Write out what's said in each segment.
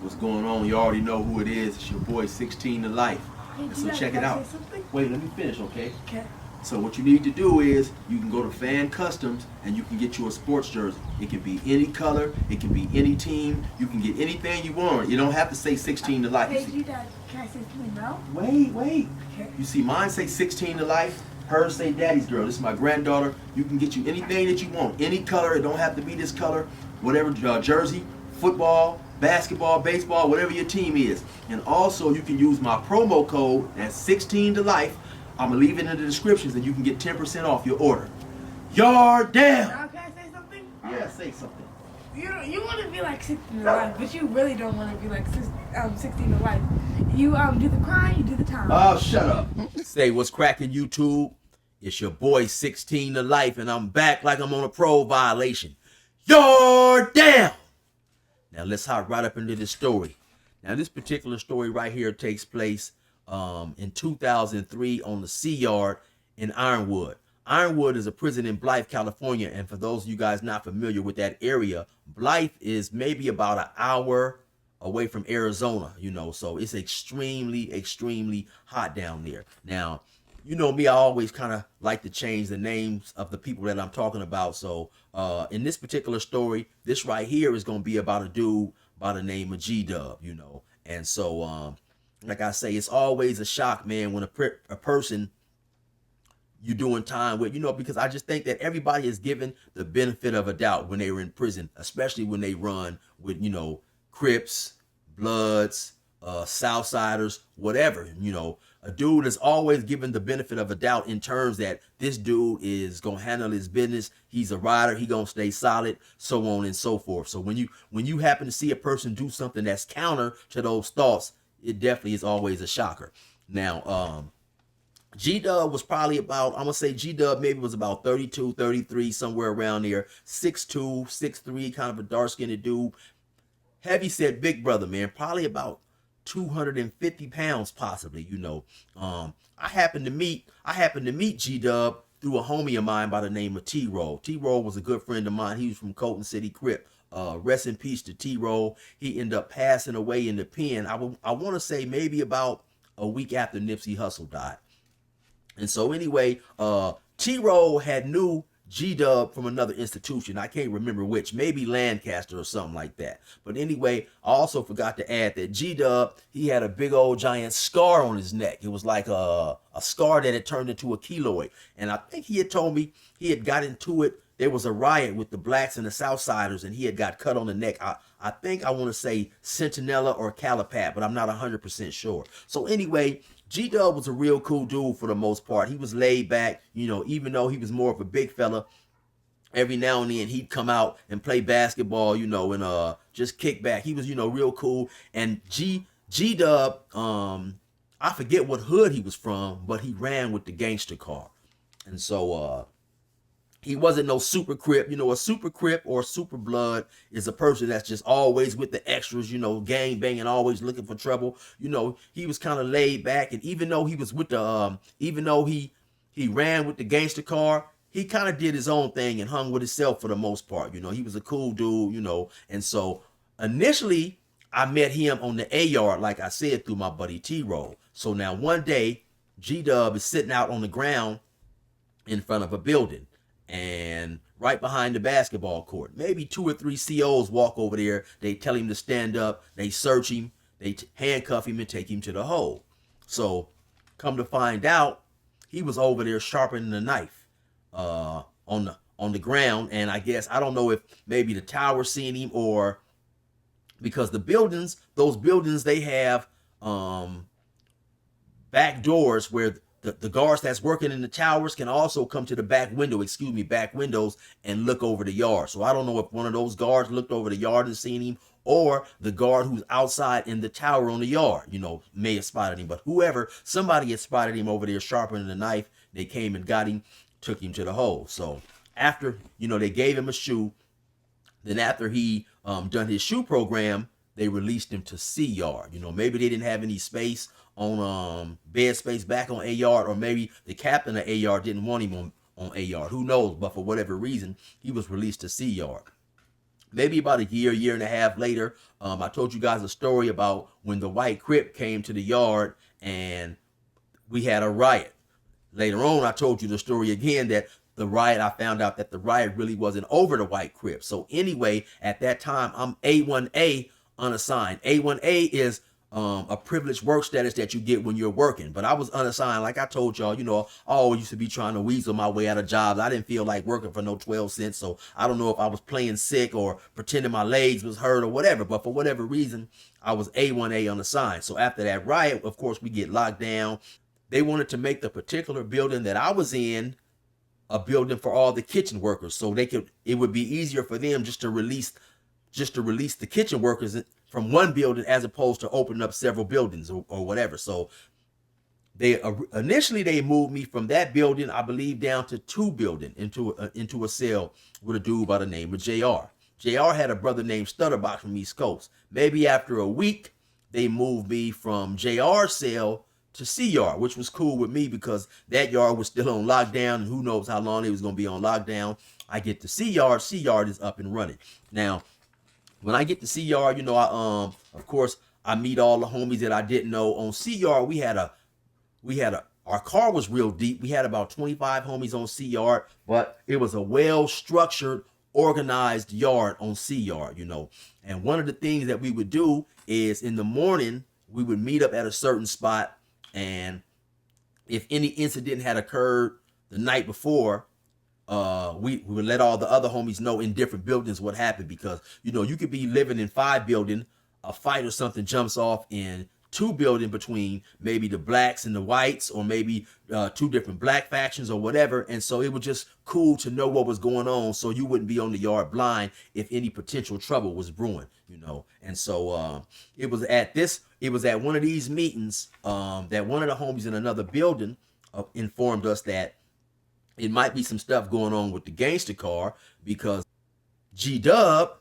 What's going on? You already know who it is. It's your boy 16 to Life. And so check it out. Wait, let me finish, okay? Okay. So what you need to do is you can go to Fan Customs and you can get you a sports jersey. It can be any color, it can be any team. You can get anything you want. You don't have to say 16 to Life. Hey, Dad, can I say something now? Wait. Okay. You see, mine say 16 to Life. Hers say Daddy's Girl. This is my granddaughter. You can get you anything that you want. Any color. It don't have to be this color. Whatever jersey, football, basketball, baseball, whatever your team is. And also you can use my promo code, that's 16 to Life. I'm going to leave it in the descriptions and you can get 10% off your order. Yard down! Now can I say something? Yeah, say something. You want to be like 16 to life, but you really don't want to be like 16 to life. You do the crime, you do the time. Oh, shut up. Say what's cracking, YouTube? It's your boy 16 to Life and I'm back like I'm on a pro violation. Yard down! Now let's hop right up into this story. Now this particular story right here takes place in 2003 on the Sea Yard in Ironwood. Ironwood is a prison in Blythe, California, and for those of you guys not familiar with that area, Blythe is maybe about an hour away from Arizona, so it's extremely hot down there. Now, you know me, I always kind of like to change the names of the people that I'm talking about. So in this particular story, this right here is going to be about a dude by the name of G-Dub, And so, like I say, it's always a shock, man, when a person you're doing time with, because I just think that everybody is given the benefit of a doubt when they were in prison, especially when they run with, Crips, Bloods, Southsiders, whatever, a dude is always given the benefit of a doubt in terms that this dude is going to handle his business. He's a rider. He going to stay solid, so on and so forth. So when you happen to see a person do something that's counter to those thoughts, it definitely is always a shocker. Now, G-Dub was probably about, I'm going to say G-Dub maybe was about 32, 33, somewhere around there. 6'2", 6'3", kind of a dark-skinned dude. Heavy set big brother, man. Probably about 250 pounds possibly, I happened to meet G-Dub through a homie of mine by the name of T-Roll. T-Roll was a good friend of mine. He was from Colton City, Crip. Rest in peace to T-Roll. He ended up passing away in the pen. I want to say maybe about a week after Nipsey Hussle died. And so anyway, T-Roll had knew G-Dub from another institution. I can't remember which, maybe Lancaster or something like that. But anyway, I also forgot to add that G-Dub, he had a big old giant scar on his neck. It was like a scar that had turned into a keloid. And I think he had told me he had got into it. There was a riot with the blacks and the Southsiders, and he had got cut on the neck. I think I want to say Centinela or Calipat, but I'm not 100% sure. So anyway, G-Dub was a real cool dude for the most part. He was laid back, even though he was more of a big fella. Every now and then he'd come out and play basketball, and just kick back. He was, real cool. And G-Dub, I forget what hood he was from, but he ran with the gangster car. And so he wasn't no super crip. A super crip or super blood is a person that's just always with the extras, gang banging, always looking for trouble. He was kind of laid back, and even though he was with the even though he ran with the gangster car, he kind of did his own thing and hung with himself for the most part. He was a cool dude, And so initially I met him on the A Yard, like I said, through my buddy T-Roll. So now one day G-Dub is sitting out on the ground in front of a building, and right behind the basketball court, maybe 2 or 3 COs walk over there. They tell him to stand up. They search him. They handcuff him and take him to the hole. So come to find out, he was over there sharpening the knife on the ground. And I guess, I don't know if maybe the tower seen him, or because those buildings, they have back doors where the guards that's working in the towers can also come to the back windows and look over the yard. So I don't know if one of those guards looked over the yard and seen him, or the guard who's outside in the tower on the yard, may have spotted him. But somebody had spotted him over there sharpening the knife. They came and got him, took him to the hole. So after, they gave him a shoe. Then after he done his shoe program, they released him to C Yard. Maybe they didn't have any space on bed space back on A Yard, or maybe the captain of A Yard didn't want him on A Yard. Who knows? But for whatever reason, he was released to C Yard. maybe about a year and a half later, I told you guys a story about when the white Crip came to the yard and we had a riot. Later on, I told you the story again that the riot, I found out that the riot really wasn't over the white Crip. So anyway, at that time, I'm A1A unassigned. A1A is a privileged work status that you get when you're working. But I was unassigned. Like I told y'all, I always used to be trying to weasel my way out of jobs. I didn't feel like working for no 12 cents. So I don't know if I was playing sick or pretending my legs was hurt or whatever. But for whatever reason, I was A1A unassigned. So after that riot, of course, we get locked down. They wanted to make the particular building that I was in a building for all the kitchen workers, so it would be easier for them just to release the kitchen workers from one building as opposed to opening up several buildings or whatever. So they initially they moved me from that building, I believe, down to two building into a cell with a dude by the name of JR. JR had a brother named Stutterbox from East Coast. Maybe after a week, they moved me from JR's cell to C yard, which was cool with me because that yard was still on lockdown, and who knows how long it was going to be on lockdown. I get to C yard is up and running. Now, when I get to C yard, of course, I meet all the homies that I didn't know. On C yard, our car was real deep. We had about 25 homies on C yard, but it was a well-structured, organized yard on C yard, And one of the things that we would do is in the morning, we would meet up at a certain spot. And if any incident had occurred the night before, we would let all the other homies know in different buildings what happened, because you could be living in 5 building, a fight or something jumps off in 2 building between maybe the blacks and the whites, or maybe 2 different black factions or whatever. And so it was just cool to know what was going on, so you wouldn't be on the yard blind if any potential trouble was brewing. And so it was at one of these meetings that one of the homies in another building informed us that it might be some stuff going on with the gangster car, because G-Dub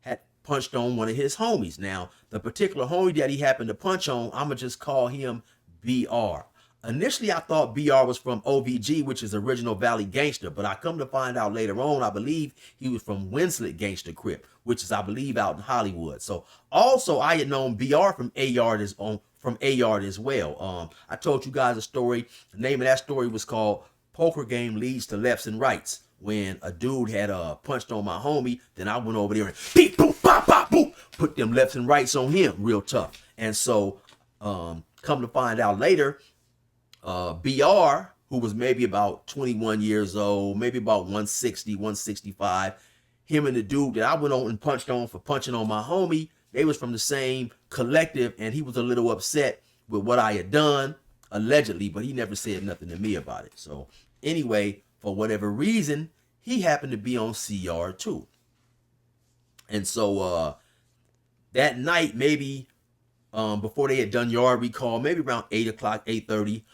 had punched on one of his homies. Now, the particular homie that he happened to punch on, I'm going to just call him BR. Initially, I thought BR was from OVG, which is Original Valley Gangster, but I come to find out later on, I believe he was from Winslet Gangster Crip, which is, I believe, out in Hollywood. So also, I had known BR from A Yard as well. I told you guys a story. The name of that story was called Poker Game Leads to Lefts and Rights. When a dude had punched on my homie, then I went over there and beep, boop, bop, bop, boop, put them lefts and rights on him real tough. And so come to find out later, BR, who was maybe about 21 years old, maybe about 160, 165, him and the dude that I went on and punched on for punching on my homie, they was from the same collective, and he was a little upset with what I had done, allegedly, but he never said nothing to me about it. So anyway, for whatever reason, he happened to be on C yard too. And so that night, maybe before they had done yard recall, maybe around 8 o'clock, 8:30,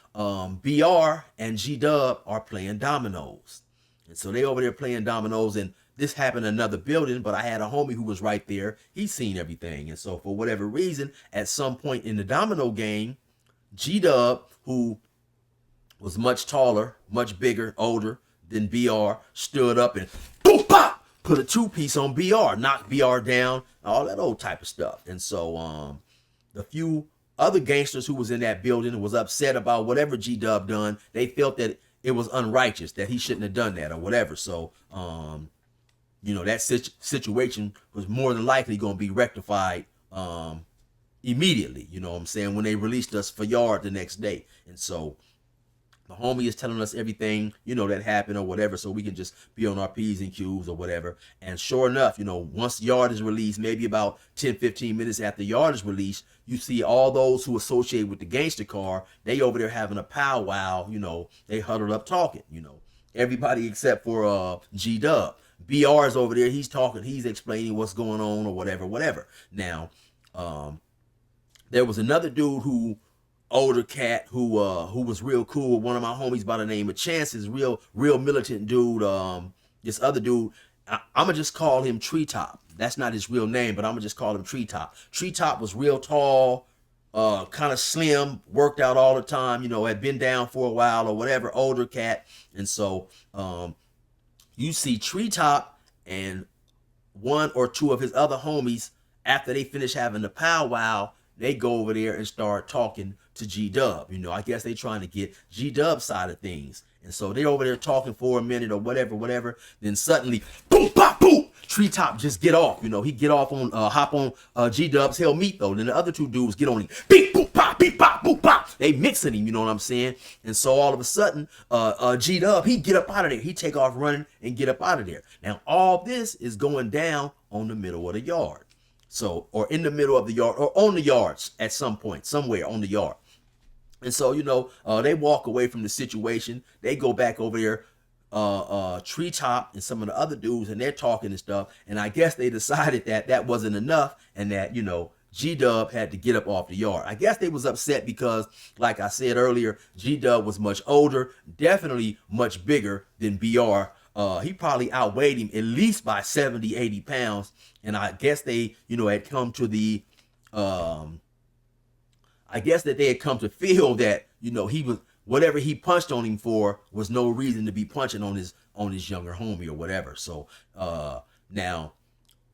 BR and G-Dub are playing dominoes. And so they over there playing dominoes, and this happened in another building, but I had a homie who was right there. He's seen everything. And so for whatever reason, at some point in the domino game, G-Dub, who was much taller, much bigger, older than BR, stood up and boop, pop, put a 2-piece on BR, knocked BR down, all that old type of stuff. And so the few other gangsters who was in that building was upset about whatever G-Dub done. They felt that it was unrighteous, that he shouldn't have done that or whatever. So, that situation was more than likely going to be rectified immediately, you know what I'm saying, when they released us for yard the next day. And so the homie is telling us everything, that happened or whatever, so we can just be on our P's and Q's or whatever. And sure enough, once yard is released, maybe about 10, 15 minutes after yard is released, you see all those who associate with the gangster car, they over there having a powwow, they huddled up talking, everybody except for G-Dub. BR is over there, he's talking, he's explaining what's going on or whatever. Now, there was another dude older cat who was real cool. One of my homies by the name of Chance, is real militant dude. This other dude, I'm gonna just call him Treetop. That's not his real name, but I'm gonna just call him Treetop. Treetop was real tall, kind of slim, worked out all the time, had been down for a while or whatever, older cat. And so you see Treetop and one or two of his other homies, after they finish having the powwow, they go over there and start talking to G Dub. I guess they trying to get G Dub's side of things. And so they over there talking for a minute or whatever. Then suddenly, boom, pop, boom, Treetop just get off. He get off on, hop on G Dub's Hell Meat though. Then the other two dudes get on him. Beep, boop, pop, beep, pop, boop, pop. They mixing him, you know what I'm saying? And so all of a sudden, G Dub, he get up out of there. He take off running and get up out of there. Now all this is going down on the middle of the yard. So, or in the middle of the yard, or on the yards at some point, somewhere on the yard. And so, they walk away from the situation. They go back over there, Treetop and some of the other dudes, and they're talking and stuff. And I guess they decided that wasn't enough, and that, G-Dub had to get up off the yard. I guess they was upset because, like I said earlier, G-Dub was much older, definitely much bigger than BR. He probably outweighed him at least by 70, 80 pounds. And I guess they, had come to the, I guess that they had come to feel that, he was, whatever he punched on him for was no reason to be punching on his younger homie or whatever. So, now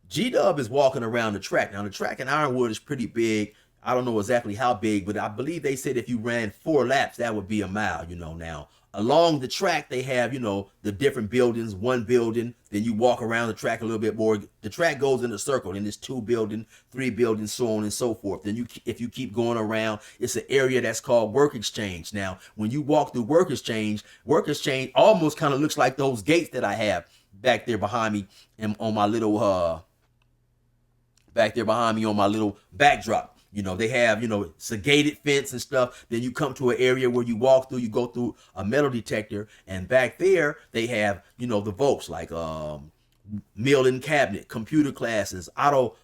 G-Dub is walking around the track. Now the track in Ironwood is pretty big. I don't know exactly how big, but I believe they said if you ran 4 laps, that would be a mile, now. Along the track, they have, the different buildings, one building, then you walk around the track a little bit more. The track goes in a circle, and there's 2 buildings, 3 buildings, so on and so forth. Then if you keep going around, it's an area that's called Work Exchange. Now, when you walk through Work Exchange almost kind of looks like those gates that I have back there behind me and on my little, backdrop. They have, it's a gated fence and stuff. Then you come to an area where you walk through, you go through a metal detector. And back there, they have, the vaults like mill and cabinet, computer classes, auto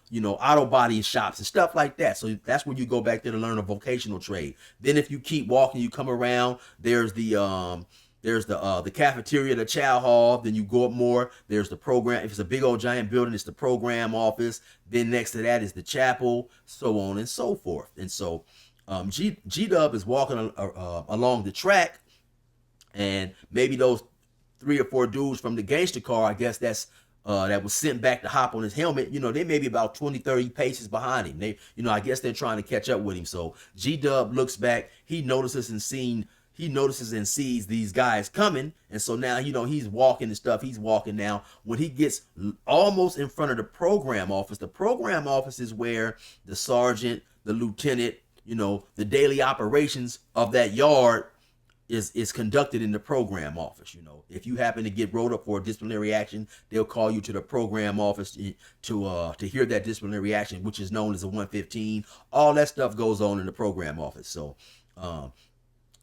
body shops and stuff like that. So that's where you go back there to learn a vocational trade. Then if you keep walking, you come around, there's the cafeteria, the chow hall. Then you go up more. There's the program. If it's a big old giant building, it's the program office. Then next to that is the chapel, so on and so forth. And so G-Dub is walking along the track, and maybe those 3 or 4 dudes from the gangster car, I guess that was sent back to hop on his helmet, they may be about 20, 30 paces behind him. They, I guess they're trying to catch up with him. So G-Dub looks back. He notices and sees these guys coming. And so now, he's walking and stuff. He's walking now. When he gets almost in front of the program office is where the sergeant, the lieutenant, the daily operations of that yard is conducted in the program office. If you happen to get rolled up for a disciplinary action, they'll call you to the program office to hear that disciplinary action, which is known as a 115. All that stuff goes on in the program office. So,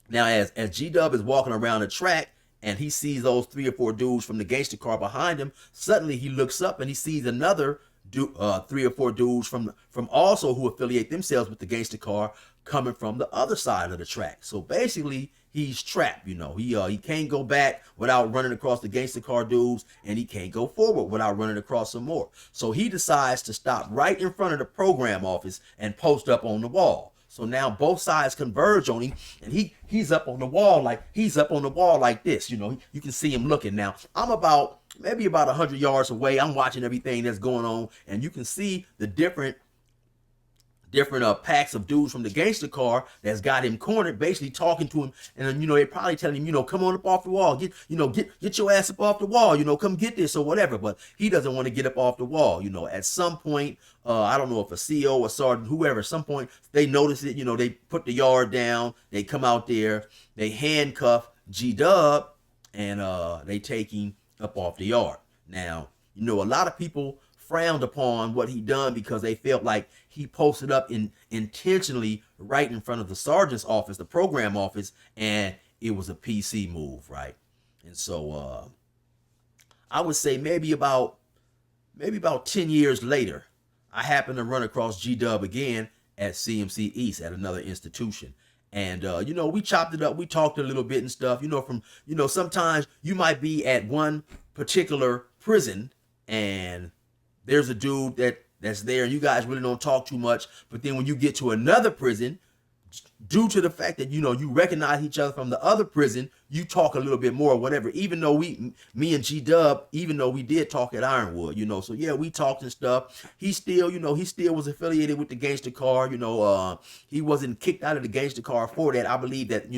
now, as G-Dub is walking around the track and he sees those 3 or 4 dudes from the gangster car behind him, suddenly he looks up and he sees another 3 or 4 dudes from also who affiliate themselves with the gangster car coming from the other side of the track. So basically, he's trapped. He can't go back without running across the gangster car dudes, and he can't go forward without running across some more. So he decides to stop right in front of the program office and post up on the wall. So now both sides converge on him, and he's up on the wall like this. You can see him looking. Now I'm maybe about 100 yards away. I'm watching everything that's going on, and you can see the different packs of dudes from the gangster car that's got him cornered, basically talking to him. And then, they probably telling him, come on up off the wall, get your ass up off the wall, come get this or whatever. But he doesn't want to get up off the wall. At some point, I don't know if a CO or sergeant, whoever, at some point they notice it, they put the yard down, they come out there, they handcuff G-Dub, and they take him up off the yard. Now, a lot of people frowned upon what he done because they felt like he posted up intentionally right in front of the sergeant's office, the program office, and it was a PC move, right? And so I would say maybe about 10 years later, I happened to run across G-Dub again at CMC East at another institution. And, we chopped it up. We talked a little bit and stuff, sometimes you might be at one particular prison and there's a dude that's there and you guys really don't talk too much. But then when you get to another prison, due to the fact that you recognize each other from the other prison, you talk a little bit more or whatever. Even though me and G Dub, even though we did talk at Ironwood, so yeah, we talked and stuff. He still, he still was affiliated with the gangster car. He wasn't kicked out of the gangster car for that. I believe that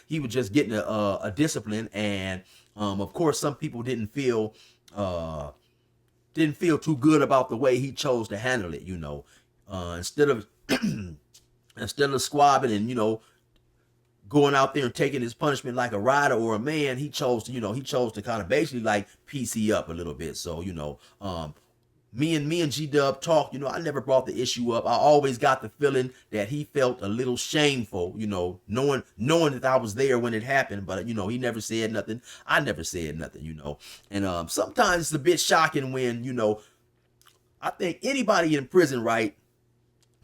he was just getting a discipline, and of course some people didn't feel too good about the way he chose to handle it. Instead of squabbing and going out there and taking his punishment like a rider or a man, he chose to kind of basically like PC up a little bit. So me and G Dub talked. I never brought the issue up. I always got the feeling that he felt a little shameful, knowing that I was there when it happened. But he never said nothing. I never said nothing, And sometimes it's a bit shocking when I think anybody in prison, right?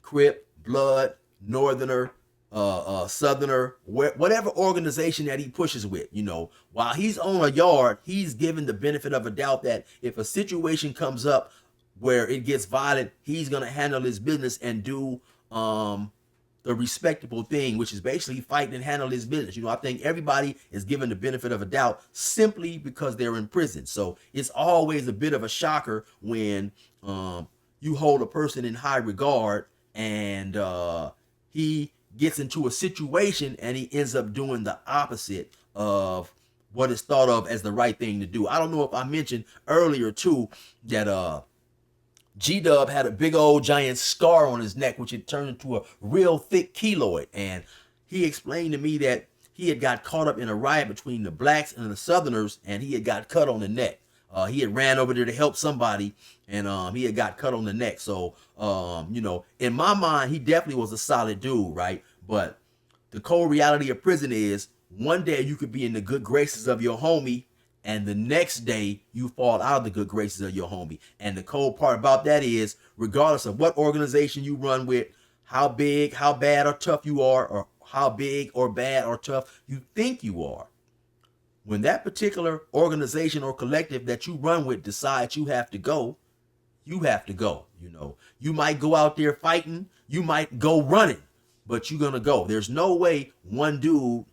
Crip, Blood, Northerner, Southerner, whatever organization that he pushes with, while he's on a yard, he's given the benefit of a doubt that if a situation comes up where it gets violent, he's gonna handle his business and do the respectable thing, which is basically fight and handle his business. I think everybody is given the benefit of a doubt simply because they're in prison. So it's always a bit of a shocker when you hold a person in high regard and he gets into a situation and he ends up doing the opposite of what is thought of as the right thing to do. I don't know if I mentioned earlier too that G-Dub had a big old giant scar on his neck, which had turned into a real thick keloid. And he explained to me that he had got caught up in a riot between the blacks and the Southerners, and he had got cut on the neck. He had ran over there to help somebody, and he had got cut on the neck. So, in my mind, he definitely was a solid dude, right? But the cold reality of prison is one day you could be in the good graces of your homie, and the next day you fall out of the good graces of your homie. And the cold part about that is, regardless of what organization you run with, how big, how bad or tough you are, or how big or bad or tough you think you are, when that particular organization or collective that you run with decides you have to go, you have to go. You might go out there fighting, you might go running, but you're gonna go. There's no way one dude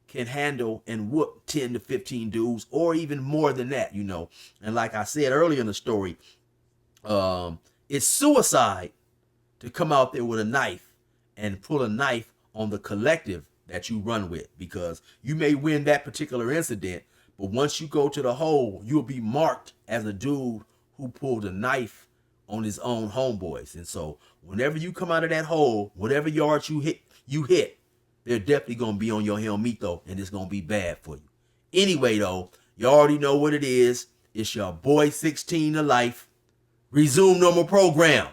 can handle and whoop 10 to 15 dudes or even more than that. And like I said earlier in the story, it's suicide to come out there with a knife and pull a knife on the collective that you run with, because you may win that particular incident, but once you go to the hole, you'll be marked as a dude who pulled a knife on his own homeboys. And so whenever you come out of that hole, whatever yards you hit, they're definitely going to be on your helmito, and it's going to be bad for you. Anyway, though, you already know what it is. It's your boy 16 to life. Resume normal program.